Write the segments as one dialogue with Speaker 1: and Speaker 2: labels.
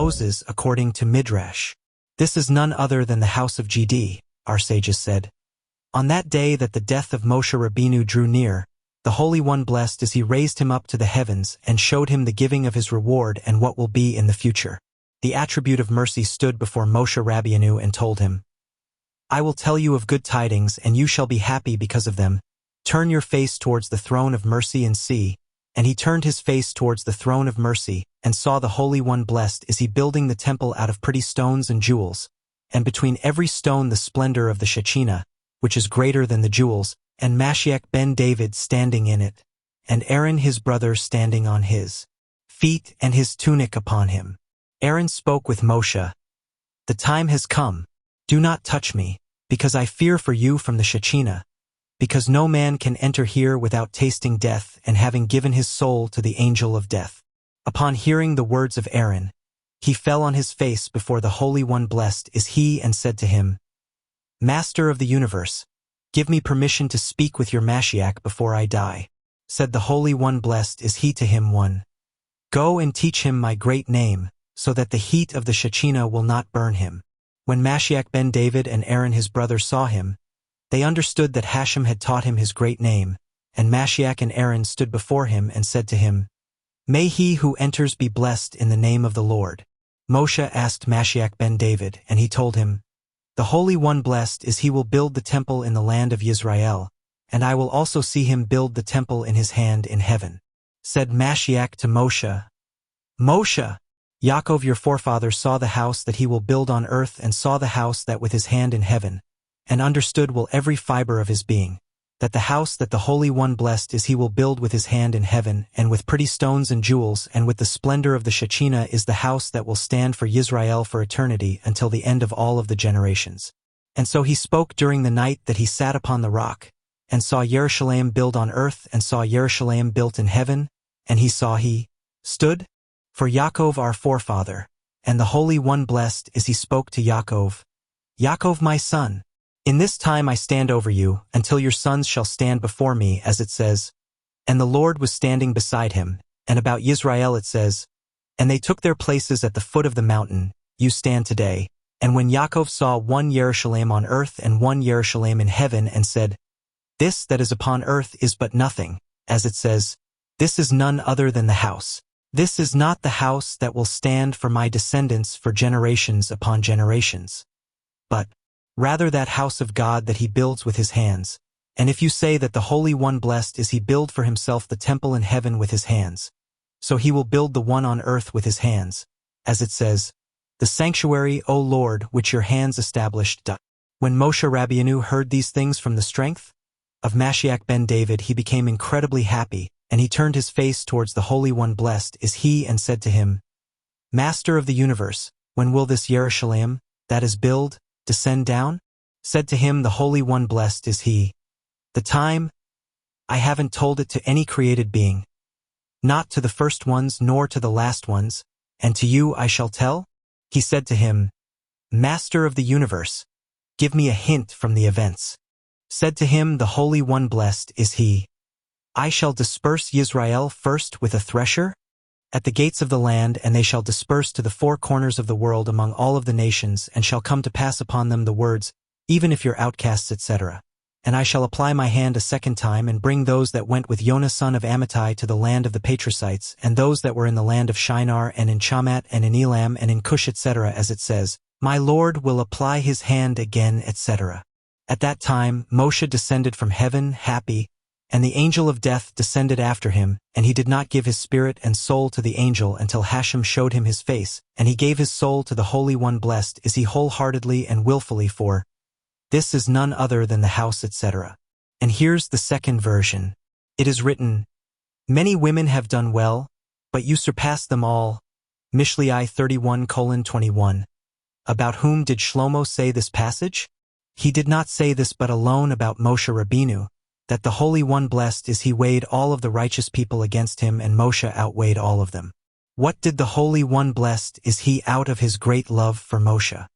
Speaker 1: Moses according to Middrash. This is none other than the house of Gd, our sages said. On that day that the death of Moshe Rabbeinu drew near, the Holy One blessed as he raised him up to the heavens and showed him the giving of his reward and what will be in the future. The attribute of mercy stood before Moshe Rabbeinu and told him, I will tell you of good tidings and you shall be happy because of them. Turn your face towards the throne of mercy and see. And he turned his face towards the throne of mercy, and saw the Holy One blessed is he building the temple out of pretty stones and jewels, and between every stone the splendor of the Shekinah, which is greater than the jewels, and Mashiach ben David standing in it, and Aaron his brother standing on his feet and his tunic upon him. Aaron spoke with Moshe, The time has come, do not touch me, because I fear for you from the Shekinah, because no man can enter here without tasting death and having given his soul to the angel of death. Upon hearing the words of Aaron, he fell on his face before the Holy One blessed is he and said to him, Master of the universe, give me permission to speak with your Mashiach before I die. Said the Holy One blessed is he to him one, Go and teach him my great name, so that the heat of the Shekinah will not burn him. When Mashiach ben David and Aaron his brother saw him, they understood that Hashem had taught him his great name, and Mashiach and Aaron stood before him and said to him, May he who enters be blessed in the name of the Lord. Moshe asked Mashiach ben David, and he told him, The Holy One blessed is he will build the temple in the land of Yisrael, and I will also see him build the temple in his hand in heaven. Said Mashiach to Moshe, Moshe, Yaakov your forefather saw the house that he will build on earth and saw the house that with his hand in heaven, and understood will every fiber of his being, that the house that the Holy One blessed is he will build with his hand in heaven, and with pretty stones and jewels, and with the splendor of the Shekinah is the house that will stand for Yisrael for eternity until the end of all of the generations. And so he spoke during the night that he sat upon the rock, and saw Yerushalayim built on earth, and saw Yerushalayim built in heaven, and he stood, for Yaakov our forefather, and the Holy One blessed is he spoke to Yaakov, Yaakov my son, in this time I stand over you, until your sons shall stand before me, as it says. And the Lord was standing beside him, and about Yisrael it says, And they took their places at the foot of the mountain, you stand today. And when Yaakov saw one Yerushalayim on earth and one Yerushalayim in heaven, and said, This that is upon earth is but nothing, as it says, This is none other than the house. This is not the house that will stand for my descendants for generations upon generations, but rather that house of God that he builds with his hands. And if you say that the Holy One blessed is he build for himself the temple in heaven with his hands, so he will build the one on earth with his hands, as it says, The sanctuary, O Lord, which your hands established. When Moshe Rabbeinu heard these things from the strength of Mashiach ben David, he became incredibly happy, and he turned his face towards the Holy One blessed is he and said to him, Master of the universe, when will this Yerushalayim, that is build, descend down? Said to him the Holy One blessed is he, The time? I haven't told it to any created being, not to the first ones nor to the last ones, and to you I shall tell? He said to him, Master of the universe, give me a hint from the events. Said to him the Holy One blessed is he, I shall disperse Yisrael first with a thresher at the gates of the land, and they shall disperse to the four corners of the world among all of the nations, and shall come to pass upon them the words, even if you're outcasts, etc. And I shall apply my hand a second time, and bring those that went with Jonah son of Amittai to the land of the Patriциtes, and those that were in the land of Shinar, and in Chamat, and in Elam, and in Cush, etc., as it says, My Lord will apply his hand again, etc. At that time Moshe descended from heaven, happy, and the angel of death descended after him, and he did not give his spirit and soul to the angel until Hashem showed him his face, and he gave his soul to the Holy One blessed is he wholeheartedly and willfully, for this is none other than the house, etc. And here's the second version. It is written, Many women have done well, but you surpass them all. Mishlei 31:21. About whom did Shlomo say this passage? He did not say this but alone about Moshe Rabbeinu, that the Holy One blessed is he weighed all of the righteous people against him, and Moshe outweighed all of them. What did the Holy One blessed is he out of his great love for Moshe?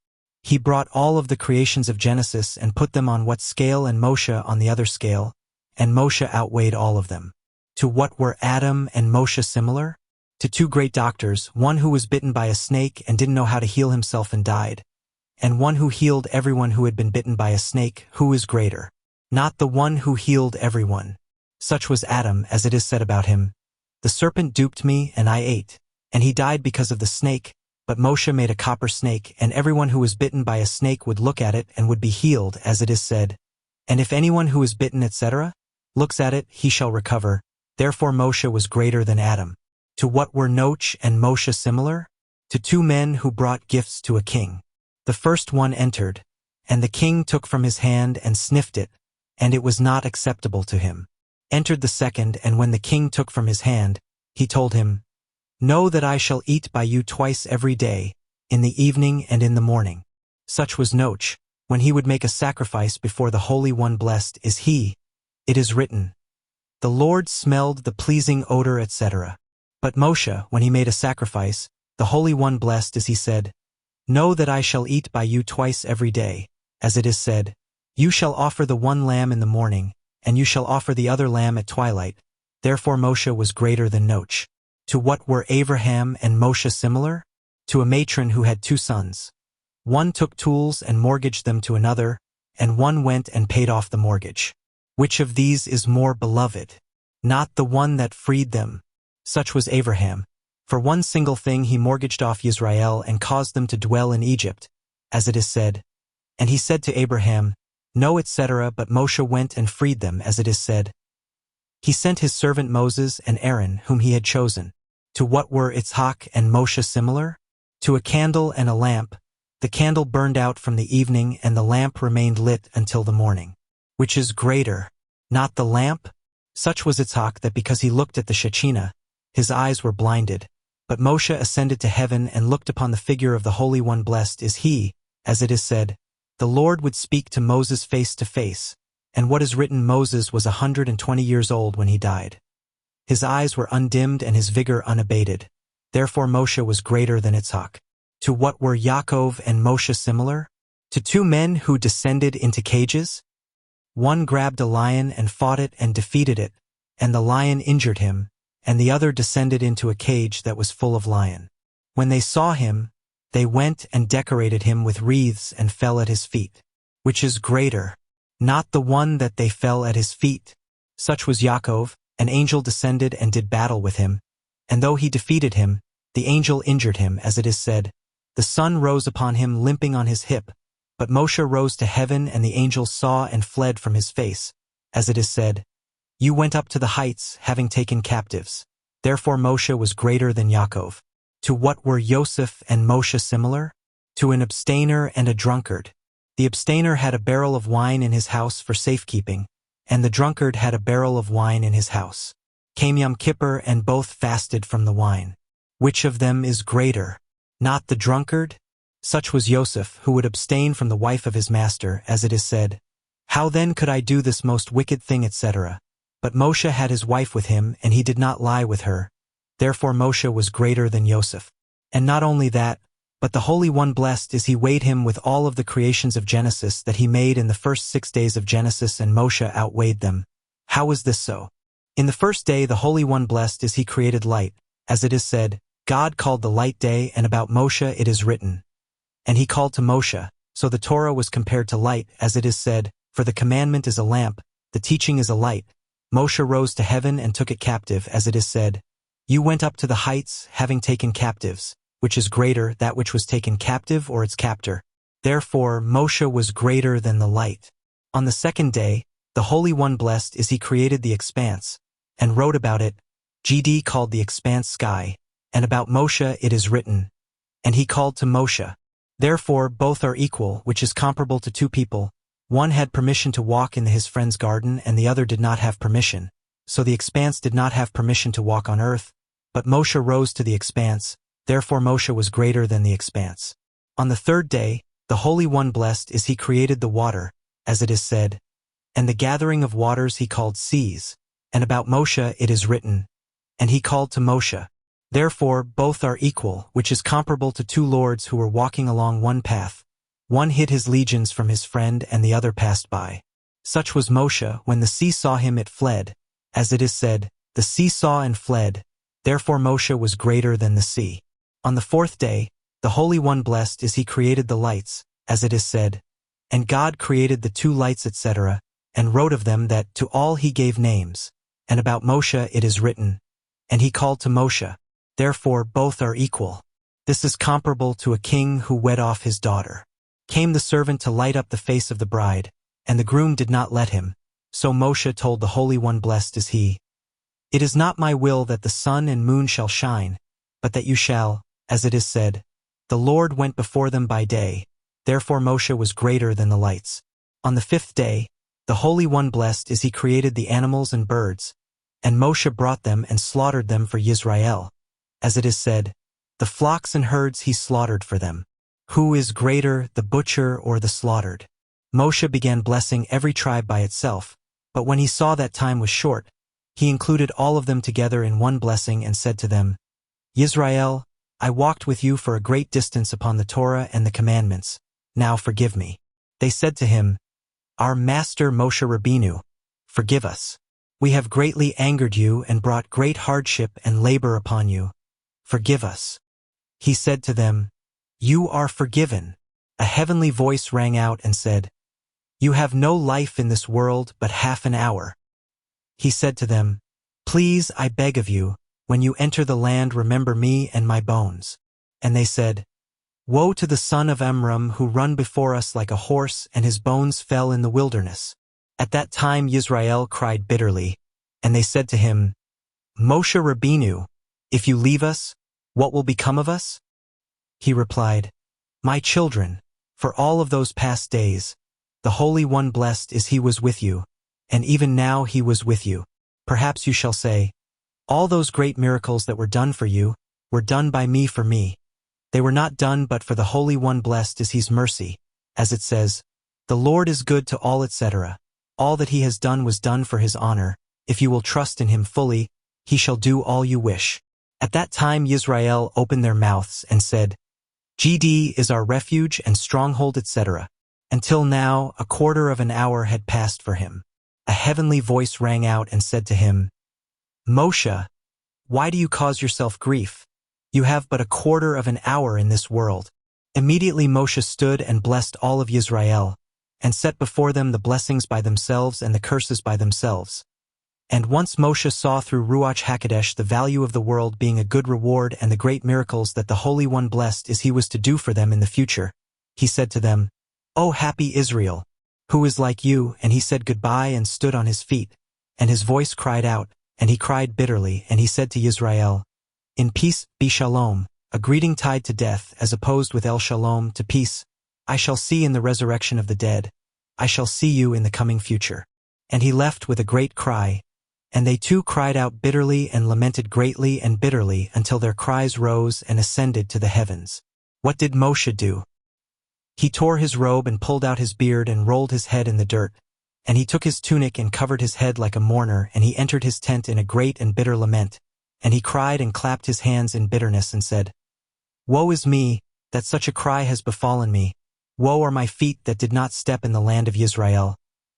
Speaker 1: He brought all of the creations of Genesis and put them on what scale, and Moshe on the other scale, and Moshe outweighed all of them. To what were Adam and Moshe similar? to two great doctors, one who was bitten by a snake and didn't know how to heal himself and died, and one who healed everyone who had been bitten by a snake, who is greater? Not the one who healed everyone. Such was Adam, as it is said about him, "The serpent duped me, and I ate." And he died because of the snake, but Moshe made a copper snake, and everyone who was bitten by a snake would look at it and would be healed, as it is said, "And if anyone who is bitten, etc., looks at it, he shall recover." Therefore Moshe was greater than Adam. To what were Noach and Moshe similar? To two men who brought gifts to a king. The first one entered, and the king took from his hand and sniffed it, and it was not acceptable to him. Entered the second, and when the king took from his hand, he told him, "Know that I shall eat by you twice every day, in the evening and in the morning." Such was Noach, when he would make a sacrifice before the Holy One, blessed is he. It is written, "The Lord smelled the pleasing odor," etc. But Moshe, when he made a sacrifice, the Holy One, blessed is he, said, "Know that I shall eat by you twice every day," as it is said, "You shall offer the one lamb in the morning, and you shall offer the other lamb at twilight." Therefore Moshe was greater than Noach. To what were Abraham and Moshe similar? To a matron who had two sons. One took tools and mortgaged them to another, and one went and paid off the mortgage. Which of these is more beloved? Not the one that freed them. Such was Abraham. For one single thing he mortgaged off Israel and caused them to dwell in Egypt, as it is said, "And he said to Abraham, No, etc." But Moshe went and freed them, as it is said, "He sent his servant Moses and Aaron, whom he had chosen." To what were Yitzhak and Moshe similar? To a candle and a lamp. The candle burned out from the evening, and the lamp remained lit until the morning. Which is greater? Not the lamp? Such was Yitzhak, that because he looked at the Shekinah, his eyes were blinded. But Moshe ascended to heaven and looked upon the figure of the Holy One, blessed is he, as it is said, "The Lord would speak to Moses face to face." And what is written, Moses was 120 years old when he died. His eyes were undimmed and his vigor unabated. Therefore Moshe was greater than Yitzhak. To what were Yaakov and Moshe similar? To two men who descended into cages? One grabbed a lion and fought it and defeated it, and the lion injured him, and the other descended into a cage that was full of lion. When they saw him, they went and decorated him with wreaths and fell at his feet. Which is greater? Not the one that they fell at his feet. Such was Yaakov. An angel descended and did battle with him, and though he defeated him, the angel injured him, as it is said, "The sun rose upon him limping on his hip." But Moshe rose to heaven, and the angel saw and fled from his face, as it is said, "You went up to the heights, having taken captives." Therefore Moshe was greater than Yaakov. To what were Yosef and Moshe similar? To an abstainer and a drunkard. The abstainer had a barrel of wine in his house for safekeeping, and the drunkard had a barrel of wine in his house. Came Yom Kippur, and both fasted from the wine. Which of them is greater? Not the drunkard? Such was Yosef, who would abstain from the wife of his master, as it is said, "How then could I do this most wicked thing," etc. But Moshe had his wife with him, and he did not lie with her. Therefore Moshe was greater than Yosef. And not only that, but the Holy One, blessed is he, weighed him with all of the creations of Genesis that he made in the first 6 days of Genesis, and Moshe outweighed them. How is this so? In the first day the Holy One, blessed is he, created light, as it is said, God called the light day, and about Moshe it is written, "And he called to Moshe." So the Torah was compared to light, as it is said, "For the commandment is a lamp, the teaching is a light." Moshe rose to heaven and took it captive, as it is said, "You went up to the heights, having taken captives." Which is greater, that which was taken captive or its captor? Therefore Moshe was greater than the light. On the second day, the Holy One, blessed is he, created the expanse, and wrote about it. GD called the expanse sky, and about Moshe it is written, "And he called to Moshe." Therefore both are equal, which is comparable to two people. One had permission to walk in his friend's garden, and the other did not have permission. So the expanse did not have permission to walk on earth, but Moshe rose to the expanse. Therefore Moshe was greater than the expanse. On the third day, the Holy One, blessed is he, created the water, as it is said, "And the gathering of waters he called seas." And about Moshe it is written, "And he called to Moshe." Therefore both are equal, which is comparable to two lords who were walking along one path. One hid his legions from his friend, and the other passed by. Such was Moshe. When the sea saw him it fled, as it is said, "The sea saw and fled." Therefore Moshe was greater than the sea. On the fourth day, the Holy One blessed is he created the lights, as it is said, and God created the two lights etc., and wrote of them that to all he gave names, and about Moshe it is written, and he called to Moshe, therefore both are equal. This is comparable to a king who wed off his daughter. Came the servant to light up the face of the bride, and the groom did not let him, so Moshe told the Holy One blessed is he, it is not my will that the sun and moon shall shine, but that you shall, as it is said, the Lord went before them by day, therefore Moshe was greater than the lights. On the fifth day, the Holy One blessed is he created the animals and birds, and Moshe brought them and slaughtered them for Yisrael, as it is said, the flocks and herds he slaughtered for them. Who is greater, the butcher or the slaughtered? Moshe began blessing every tribe by itself, but when he saw that time was short, he included all of them together in one blessing and said to them, Yisrael, I walked with you for a great distance upon the Torah and the commandments, now forgive me. They said to him, Our master Moshe Rabbeinu, forgive us. We have greatly angered you and brought great hardship and labor upon you. Forgive us. He said to them, You are forgiven. A heavenly voice rang out and said, You have no life in this world but half an hour. He said to them, Please, I beg of you, when you enter the land remember me and my bones. And they said, Woe to the son of Amram who run before us like a horse and his bones fell in the wilderness. At that time Yisrael cried bitterly, and they said to him, Moshe Rabbeinu, if you leave us, what will become of us? He replied, My children, for all of those past days, the Holy One blessed is he was with you, and even now he was with you. Perhaps you shall say, All those great miracles that were done for you, were done by me for me. They were not done but for the Holy One blessed is his mercy, as it says, The Lord is good to all etc. All that he has done was done for his honor. If you will trust in him fully, he shall do all you wish. At that time Yisrael opened their mouths and said, GD is our refuge and stronghold etc. Until now, a quarter of an hour had passed for him. A heavenly voice rang out and said to him, Moshe, why do you cause yourself grief? You have but a quarter of an hour in this world. Immediately Moshe stood and blessed all of Yisrael, and set before them the blessings by themselves and the curses by themselves. And once Moshe saw through Ruach HaKodesh the value of the world being a good reward and the great miracles that the Holy One blessed is he was to do for them in the future, he said to them, O happy Israel, who is like you? And he said goodbye and stood on his feet, and his voice cried out, and he cried bitterly, and he said to Yisrael, In peace, be shalom, a greeting tied to death as opposed with el shalom to peace. I shall see in the resurrection of the dead. I shall see you in the coming future. And he left with a great cry, and they too cried out bitterly and lamented greatly and bitterly until their cries rose and ascended to the heavens. What did Moshe do? He tore his robe and pulled out his beard and rolled his head in the dirt, and he took his tunic and covered his head like a mourner, and he entered his tent in a great and bitter lament, and he cried and clapped his hands in bitterness and said, Woe is me, that such a cry has befallen me. Woe are my feet that did not step in the land of Israel.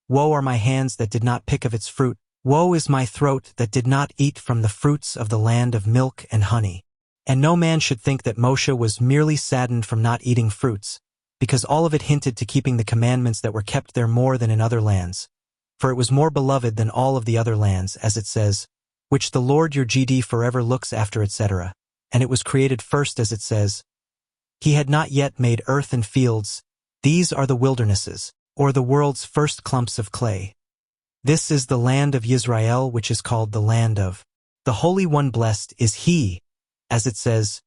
Speaker 1: Woe are my hands that did not pick of its fruit. Woe is my throat that did not eat from the fruits of the land of milk and honey. And no man should think that Moshe was merely saddened from not eating fruits, because all of it hinted to keeping the commandments that were kept there more than in other lands. For it was more beloved than all of the other lands, as it says, which the Lord your GD forever looks after etc. And it was created first, as it says, He had not yet made earth and fields. These are the wildernesses, or the world's first clumps of clay. This is the land of Yisrael, which is called the land of the Holy One blessed is he, as it says,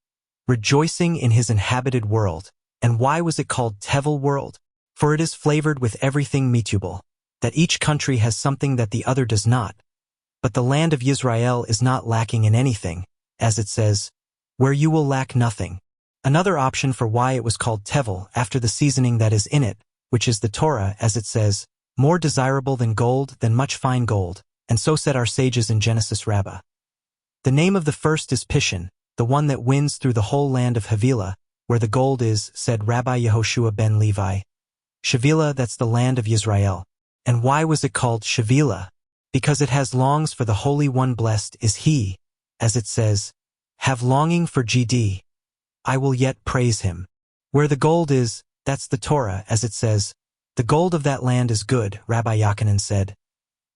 Speaker 1: rejoicing in his inhabited world. And why was it called Tevel world? For it is flavored with everything mutable, that each country has something that the other does not. But the land of Yisrael is not lacking in anything, as it says, where you will lack nothing. Another option for why it was called Tevel after the seasoning that is in it, which is the Torah, as it says, more desirable than gold, than much fine gold, and so said our sages in Genesis Rabbah. The name of the first is Pishon, the one that wins through the whole land of Havilah, where the gold is, said Rabbi Yehoshua ben Levi. Shavilah, that's the land of Yisrael. And why was it called Shavilah? Because it has longs for the Holy One blessed is he, as it says, have longing for GD. I will yet praise him. Where the gold is, that's the Torah, as it says, the gold of that land is good, Rabbi Yochanan said.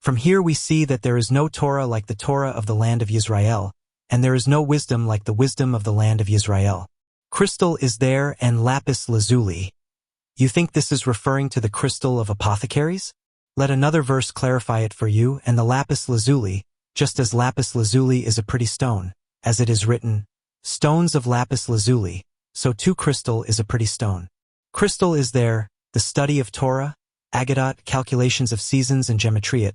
Speaker 1: From here we see that there is no Torah like the Torah of the land of Yisrael, and there is no wisdom like the wisdom of the land of Yisrael. Crystal is there and lapis lazuli. You think this is referring to the crystal of apothecaries? Let another verse clarify it for you, and the lapis lazuli, just as lapis lazuli is a pretty stone, as it is written, stones of lapis lazuli, so too crystal is a pretty stone. Crystal is there, the study of Torah, Agadat, calculations of seasons and gematria.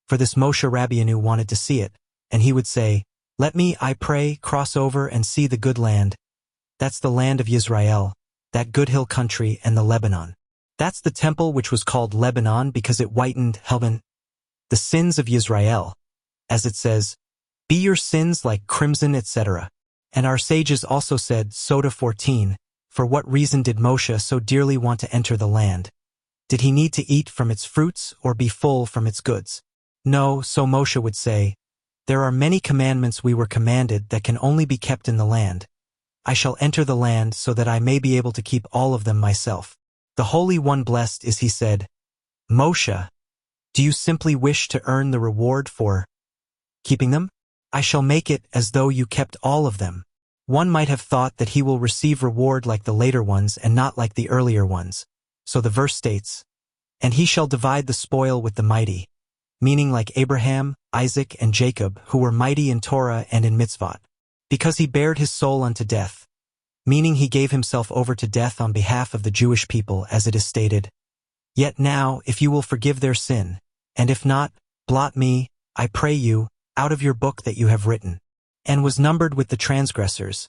Speaker 1: For this Moshe Rabbeinu wanted to see it, and he would say, let me, I pray, cross over and see the good land. That's the land of Yisrael, that good hill country and the Lebanon. That's the temple which was called Lebanon because it whitened Helban, the sins of Yisrael. As it says, be your sins like crimson, etc. And our sages also said, Soda 14, for what reason did Moshe so dearly want to enter the land? Did he need to eat from its fruits or be full from its goods? No, so Moshe would say, there are many commandments we were commanded that can only be kept in the land. I shall enter the land so that I may be able to keep all of them myself. The Holy One blessed is he said, Moshe, do you simply wish to earn the reward for keeping them? I shall make it as though you kept all of them. One might have thought that he will receive reward like the later ones and not like the earlier ones. So the verse states, and he shall divide the spoil with the mighty, meaning like Abraham, Isaac, and Jacob, who were mighty in Torah and in mitzvot, because he bared his soul unto death, meaning he gave himself over to death on behalf of the Jewish people, as it is stated. Yet now, if you will forgive their sin, and if not, blot me, I pray you, out of your book that you have written, and was numbered with the transgressors,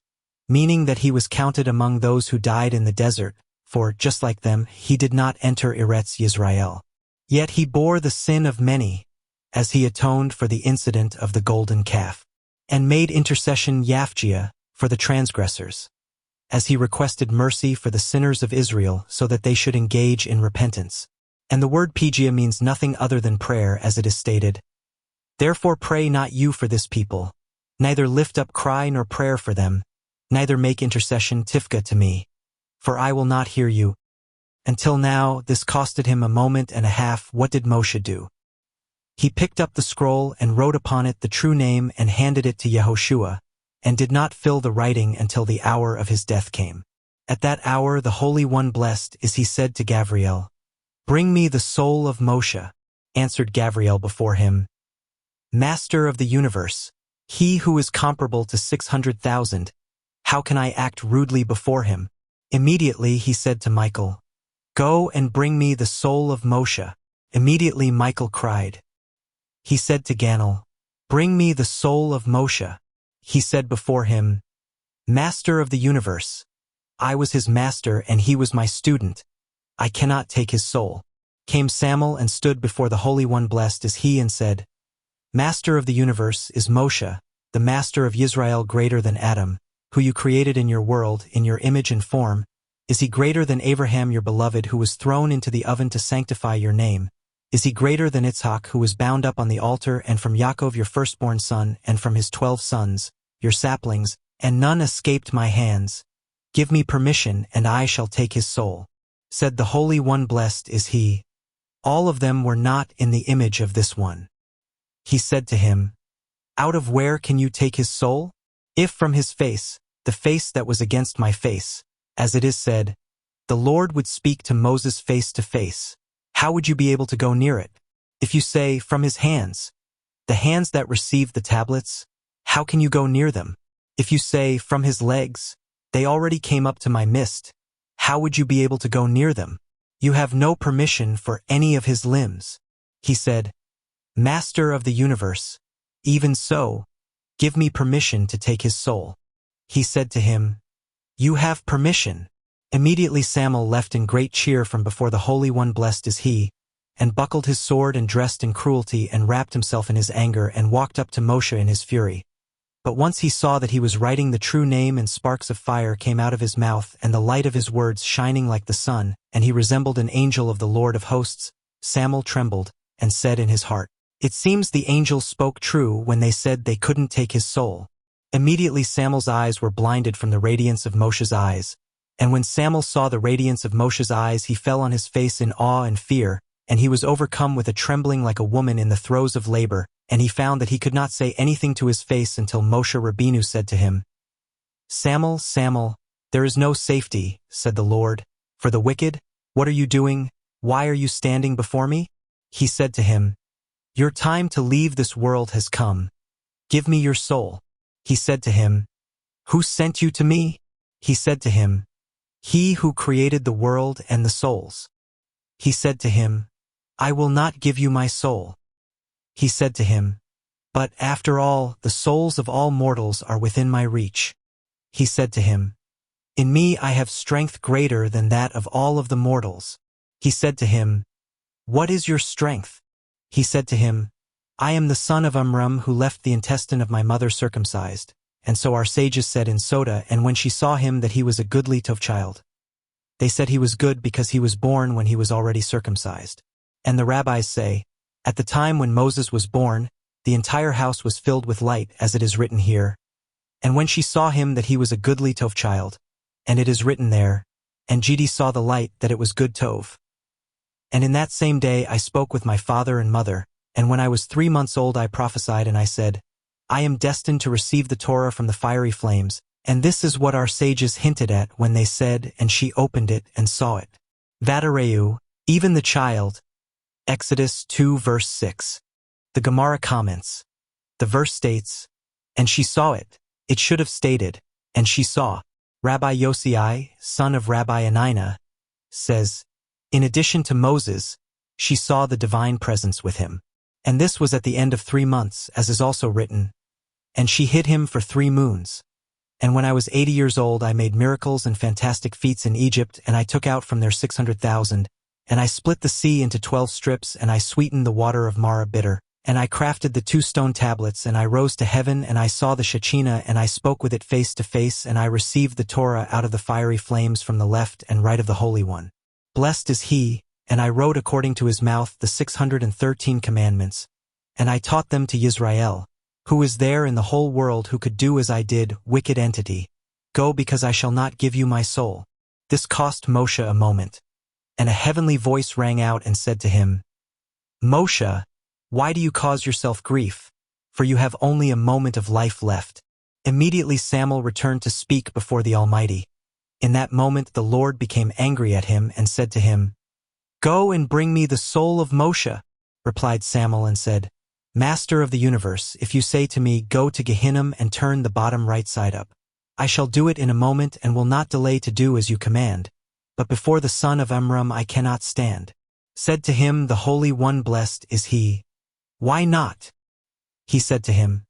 Speaker 1: meaning that he was counted among those who died in the desert, for, just like them, he did not enter Eretz Yisrael. Yet he bore the sin of many, as he atoned for the incident of the golden calf, and made intercession Yafjia for the transgressors, as he requested mercy for the sinners of Israel so that they should engage in repentance. And the word Pijia means nothing other than prayer, as it is stated. Therefore pray not you for this people, neither lift up cry nor prayer for them, neither make intercession Tifka to me, for I will not hear you. Until now, this costed him a moment and a half. What did Moshe do? He picked up the scroll and wrote upon it the true name and handed it to Yehoshua, and did not fill the writing until the hour of his death came. At that hour the Holy One blessed is he said to Gabriel, bring me the soul of Moshe. Answered Gabriel before him, Master of the universe, he who is comparable to 600,000, how can I act rudely before him? Immediately he said to Michael, go and bring me the soul of Moshe. Immediately Michael cried. He said to Ganel, bring me the soul of Moshe. He said before him, Master of the universe, I was his master and he was my student. I cannot take his soul. Came Samuel and stood before the Holy One blessed is he and said, Master of the universe is Moshe, the master of Yisrael greater than Adam, who you created in your world, in your image and form. Is he greater than Abraham your beloved who was thrown into the oven to sanctify your name? Is he greater than Yitzhak who was bound up on the altar, and from Yaakov your firstborn son, and from his 12 sons, your saplings, and none escaped my hands? Give me permission, and I shall take his soul. Said the Holy One blessed is he. All of them were not in the image of this one. He said to him, out of where can you take his soul? If from his face, the face that was against my face, as it is said, the Lord would speak to Moses face to face, how would you be able to go near it? If you say, from his hands, the hands that received the tablets, how can you go near them? If you say, from his legs, they already came up to my mist, how would you be able to go near them? You have no permission for any of his limbs. He said, Master of the universe, even so, give me permission to take his soul. He said to him, you have permission. Immediately Samuel left in great cheer from before the Holy One blessed is he, and buckled his sword and dressed in cruelty and wrapped himself in his anger and walked up to Moshe in his fury. But once he saw that he was writing the true name and sparks of fire came out of his mouth and the light of his words shining like the sun, and he resembled an angel of the Lord of hosts, Samuel trembled and said in his heart, it seems the angels spoke true when they said they couldn't take his soul. Immediately Samuel's eyes were blinded from the radiance of Moshe's eyes. And when Samuel saw the radiance of Moshe's eyes, he fell on his face in awe and fear, and he was overcome with a trembling like a woman in the throes of labor, and he found that he could not say anything to his face until Moshe Rabbeinu said to him, "Samuel, Samuel, there is no safety," said the Lord, "for the wicked. What are you doing? Why are you standing before me?" He said to him, "Your time to leave this world has come. Give me your soul." He said to him, "Who sent you to me?" He said to him, "He who created the world and the souls." He said to him, "I will not give you my soul." He said to him, "But after all, the souls of all mortals are within my reach." He said to him, "In me I have strength greater than that of all of the mortals." He said to him, "What is your strength?" He said to him, "I am the son of Amram who left the intestine of my mother circumcised." And so our sages said in Soda, and when she saw him that he was a goodly Tov child. They said he was good because he was born when he was already circumcised. And the rabbis say, at the time when Moses was born, the entire house was filled with light, as it is written here. And when she saw him that he was a goodly Tov child, and it is written there, and Gidi saw the light that it was good Tov. And in that same day I spoke with my father and mother, and when I was 3 months old I prophesied and I said, I am destined to receive the Torah from the fiery flames, and this is what our sages hinted at when they said, and she opened it and saw it. Vadareu, even the child. Exodus 2 verse 6. The Gemara comments. The verse states, and she saw it. It should have stated, and she saw. Rabbi Yossi, son of Rabbi Anina, says, in addition to Moses, she saw the divine presence with him. And this was at the end of 3 months, as is also written. And she hid him for 3 moons. And when I was 80 years old I made miracles and fantastic feats in Egypt, and I took out from there 600,000, and I split the sea into 12 strips, and I sweetened the water of Mara bitter, and I crafted the 2 stone tablets, and I rose to heaven, and I saw the Shekhinah, and I spoke with it face to face, and I received the Torah out of the fiery flames from the left and right of the Holy One. Blessed is he, and I wrote according to his mouth the 613 commandments, and I taught them to Yisrael, who is there in the whole world who could do as I did, wicked entity. Go, because I shall not give you my soul. This cost Moshe a moment. And a heavenly voice rang out and said to him, Moshe, why do you cause yourself grief? For you have only a moment of life left. Immediately Samuel returned to speak before the Almighty. In that moment the Lord became angry at him and said to him, Go and bring me the soul of Moshe. Replied Samuel and said, Master of the universe, if you say to me, Go to Gehinnom and turn the bottom right side up, I shall do it in a moment and will not delay to do as you command. But before the son of Amram I cannot stand. Said to him the Holy One, blessed is he. Why not? He said to him,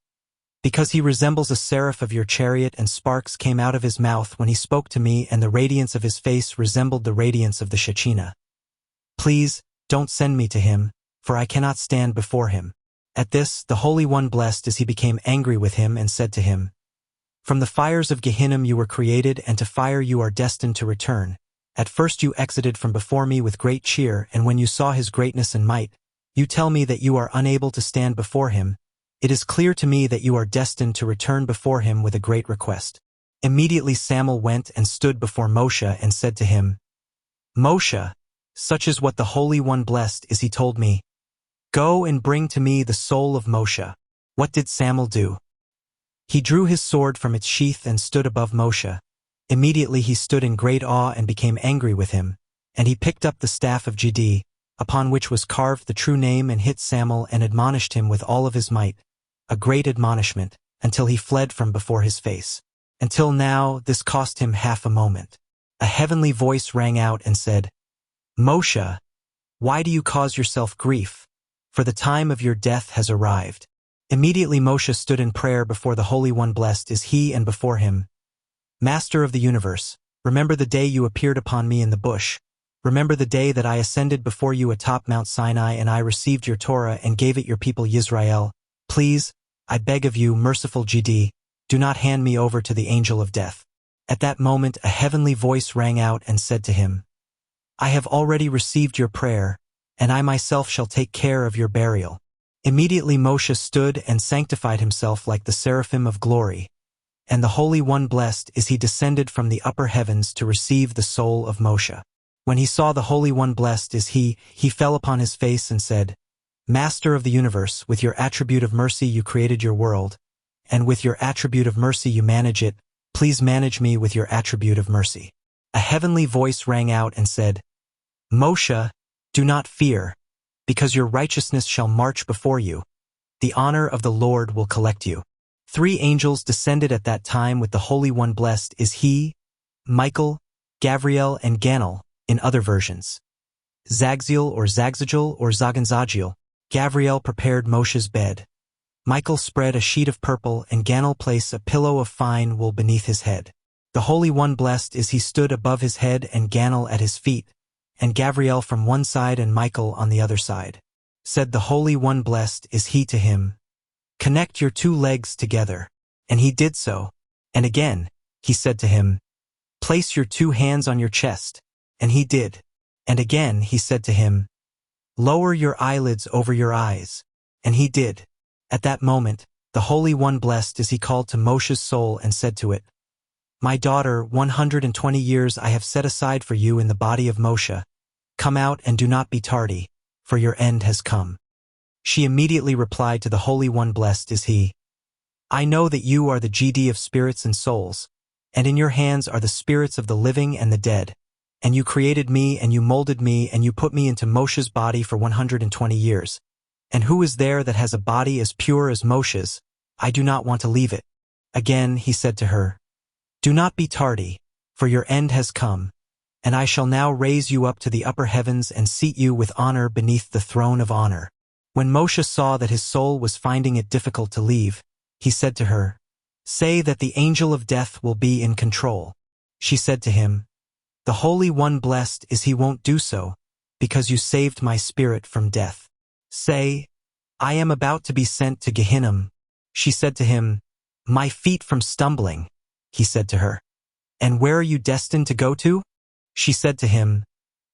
Speaker 1: Because he resembles a seraph of your chariot, and sparks came out of his mouth when he spoke to me, and the radiance of his face resembled the radiance of the Shekhinah. Please, don't send me to him, for I cannot stand before him. At this, the Holy One blessed as he became angry with him and said to him, From the fires of Gehinnom you were created, and to fire you are destined to return. At first you exited from before me with great cheer, and when you saw his greatness and might, you tell me that you are unable to stand before him. It is clear to me that you are destined to return before him with a great request. Immediately Samuel went and stood before Moshe and said to him, Moshe, such is what the Holy One blessed is, he told me, Go and bring to me the soul of Moshe. What did Samuel do? He drew his sword from its sheath and stood above Moshe. Immediately he stood in great awe and became angry with him, and he picked up the staff of Gidi, upon which was carved the true name, and hit Samuel and admonished him with all of his might, a great admonishment, until he fled from before his face. Until now this cost him half a moment. A heavenly voice rang out and said, Moshe, why do you cause yourself grief? For the time of your death has arrived. Immediately Moshe stood in prayer before the Holy One, blessed is he, and before him, Master of the universe, remember the day you appeared upon me in the bush. Remember the day that I ascended before you atop Mount Sinai, and I received your Torah and gave it your people Yisrael. Please, I beg of you, merciful Gidi, do not hand me over to the angel of death. At that moment a heavenly voice rang out and said to him, I have already received your prayer, and I myself shall take care of your burial. Immediately Moshe stood and sanctified himself like the seraphim of glory, and the Holy One blessed is he descended from the upper heavens to receive the soul of Moshe. When he saw the Holy One blessed is he fell upon his face and said, Master of the universe, with your attribute of mercy you created your world, and with your attribute of mercy you manage it, please manage me with your attribute of mercy. A heavenly voice rang out and said, Moshe, do not fear, because your righteousness shall march before you. The honor of the Lord will collect you. 3 angels descended at that time with the Holy One blessed is he, Michael, Gavriel and Ganel, in other versions. Zagziel or Zaganzagiel. Gavriel prepared Moshe's bed. Michael spread a sheet of purple and Ganel placed a pillow of fine wool beneath his head. The Holy One blessed is he stood above his head and Ganel at his feet, and Gavriel from one side and Michael on the other side. Said the Holy One blessed is he to him, Connect your 2 legs together. And he did so. And again, he said to him, Place your 2 hands on your chest. And he did. And again he said to him, Lower your eyelids over your eyes. And he did. At that moment, the Holy One blessed is he called to Moshe's soul and said to it, My daughter, 120 years I have set aside for you in the body of Moshe. Come out and do not be tardy, for your end has come. She immediately replied to the Holy One blessed is he, I know that you are the GD of spirits and souls, and in your hands are the spirits of the living and the dead, and you created me and you molded me and you put me into Moshe's body for 120 years. And who is there that has a body as pure as Moshe's? I do not want to leave it. Again he said to her, Do not be tardy, for your end has come, and I shall now raise you up to the upper heavens and seat you with honor beneath the throne of honor. When Moshe saw that his soul was finding it difficult to leave, he said to her, Say that the angel of death will be in control. She said to him, The Holy One blessed is he won't do so, because you saved my spirit from death. Say, I am about to be sent to Gehinnom. She said to him, My feet from stumbling. He said to her, And where are you destined to go to? She said to him,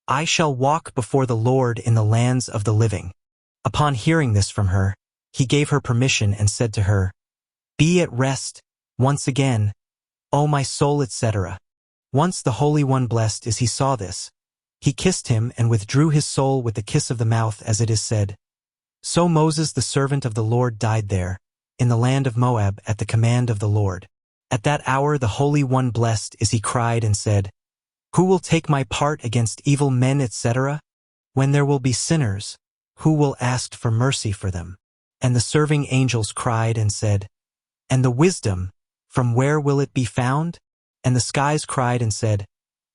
Speaker 1: I shall walk before the Lord in the lands of the living. Upon hearing this from her, he gave her permission and said to her, Be at rest, once again, O my soul, etc. Once the Holy One blessed is he saw this, he kissed him and withdrew his soul with the kiss of the mouth, as it is said. So Moses the servant of the Lord died there, in the land of Moab, at the command of the Lord. At that hour the Holy One blessed is he cried and said, Who will take my part against evil men, etc.? When there will be sinners, who will ask for mercy for them? And the serving angels cried and said, And the wisdom, from where will it be found? And the skies cried and said,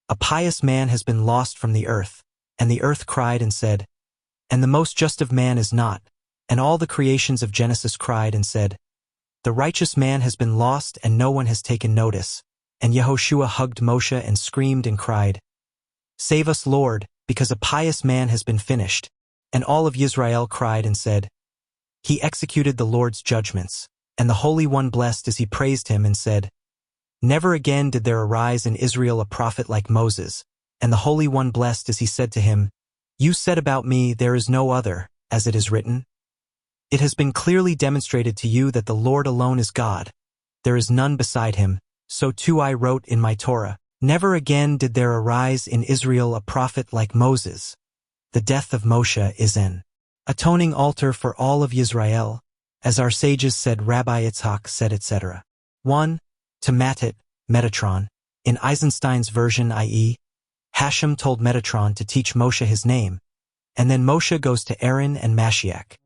Speaker 1: A pious man has been lost from the earth. And the earth cried and said, And the most just of man is not. And all the creations of Genesis cried and said, The righteous man has been lost and no one has taken notice. And Yehoshua hugged Moshe and screamed and cried, Save us, Lord, because a pious man has been finished. And all of Israel cried and said, He executed the Lord's judgments. And the Holy One blessed as he praised him and said, Never again did there arise in Israel a prophet like Moses. And the Holy One blessed as he said to him, You said about me, There is no other, as it is written. It has been clearly demonstrated to you that the Lord alone is God. There is none beside him. So too I wrote in my Torah, Never again did there arise in Israel a prophet like Moses. The death of Moshe is an atoning altar for all of Yisrael, as our sages said, Rabbi Yitzhak said, etc. 1. To Matit, Metatron. In Eisenstein's version, i.e., Hashem told Metatron to teach Moshe his name, and then Moshe goes to Aaron and Mashiach.